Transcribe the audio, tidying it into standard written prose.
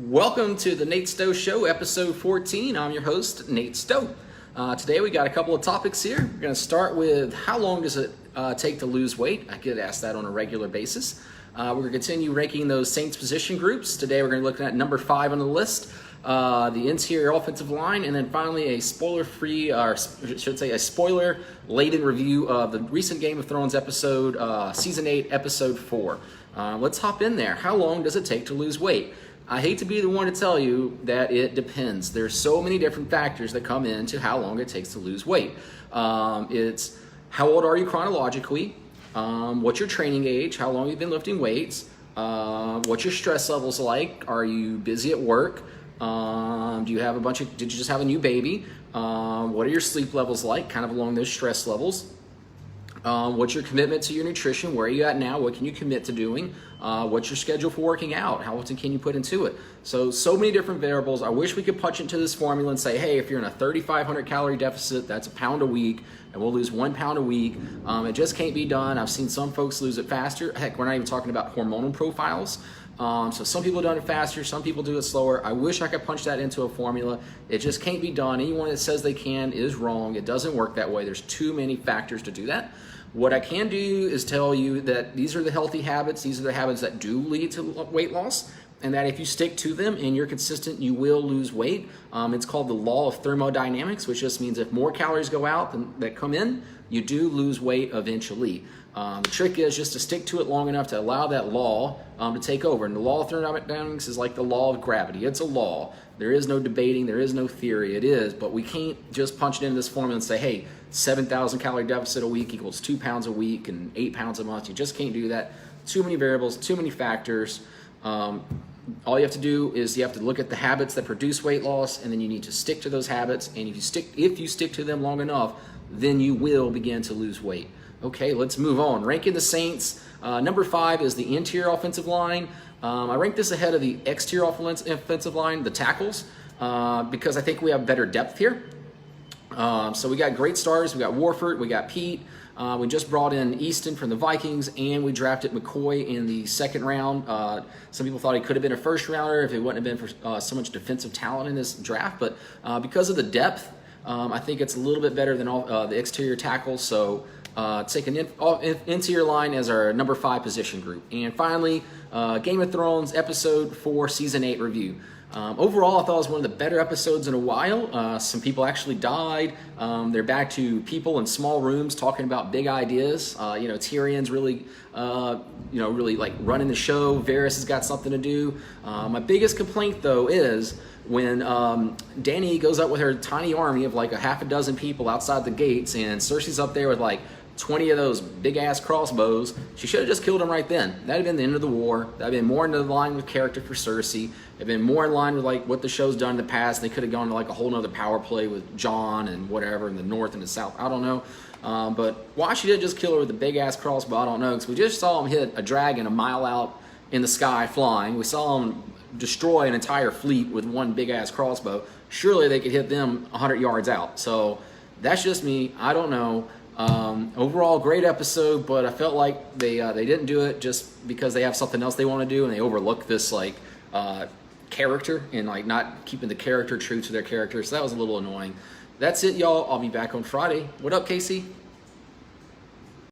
Welcome to the Nate Stowe Show, episode 14. I'm your host, Nate Stowe. Today we got a couple of topics here. We're going to start with how long does it take to lose weight? I get asked that on a regular basis. We're going to continue ranking those Saints position groups. Today we're going to be looking at number 5 on the list, the interior offensive line, and then finally a spoiler-free, or I should say a spoiler-laden review of the recent Game of Thrones episode, Season 8, Episode 4. Let's hop in there. How long does it take to lose weight? I hate to be the one to tell you that it depends. There's so many different factors that come into how long it takes to lose weight. It's how old are you chronologically, what's your training age, how long you've been lifting weights, what's your stress levels like, are you busy at work, did you just have a new baby, what are your sleep levels like, kind of along those stress levels. What's your commitment to your nutrition? Where are you at now? What can you commit to doing? What's your schedule for working out? How often can you put into it? So many different variables. I wish we could punch into this formula and say, hey, if you're in a 3,500 calorie deficit, that's a pound a week, and we'll lose 1 pound a week. It just can't be done. I've seen some folks lose it faster. Heck, we're not even talking about hormonal profiles. So some people do it faster, some people do it slower. I wish I could punch that into a formula. It just can't be done. Anyone that says they can is wrong. It doesn't work that way. There's too many factors to do that. What I can do is tell you that these are the healthy habits. These are the habits that do lead to weight loss, and that if you stick to them and you're consistent, you will lose weight. It's called the law of thermodynamics, which just means if more calories go out than that come in, you do lose weight eventually. The trick is just to stick to it long enough to allow that law to take over. And the law of thermodynamics is like the law of gravity. It's a law. There is no debating. There is no theory. It is. But we can't just punch it into this formula and say, hey, 7,000 calorie deficit a week equals 2 pounds a week and 8 pounds a month. You just can't do that. Too many variables, too many factors. All you have to do is you have to look at the habits that produce weight loss, and then you need to stick to those habits. And if you stick to them long enough, then you will begin to lose weight. Okay, let's move on. Ranking the Saints. Number 5 is the interior offensive line. I rank this ahead of the exterior offensive line, the tackles, because I think we have better depth here. So we got great starters. We got Warford, we got Pete. We just brought in Easton from the Vikings, and we drafted McCoy in the second round. Some people thought he could have been a first rounder if it wouldn't have been for so much defensive talent in this draft. But because of the depth, I think it's a little bit better than all the exterior tackles. So take an interior line as our number 5 position group. And finally, Game of Thrones Episode 4 Season 8 review. Overall, I thought it was one of the better episodes in a while. Some people actually died. They're back to people in small rooms talking about big ideas. Tyrion's really, really like running the show. Varys has got something to do. My biggest complaint, though, is when Dany goes up with her tiny army of like a half a dozen people outside the gates, and Cersei's up there with like 20 of those big-ass crossbows. She should have just killed him right then. That'd have been the end of the war. That'd have been more in line with character for Cersei. It'd been more in line with like what the show's done in the past. They could have gone to like a whole nother power play with Jon and whatever in the north and the south. I don't know. But why she didn't just kill her with a big-ass crossbow, I don't know. Because we just saw him hit a dragon a mile out in the sky flying. We saw him destroy an entire fleet with one big-ass crossbow. Surely they could hit them 100 yards out. So that's just me. I don't know. Overall, great episode, but I felt like they didn't do it just because they have something else they want to do, and they overlook this like character and like not keeping the character true to their character. So that was a little annoying. That's it, y'all. I'll be back on Friday. What up, Casey?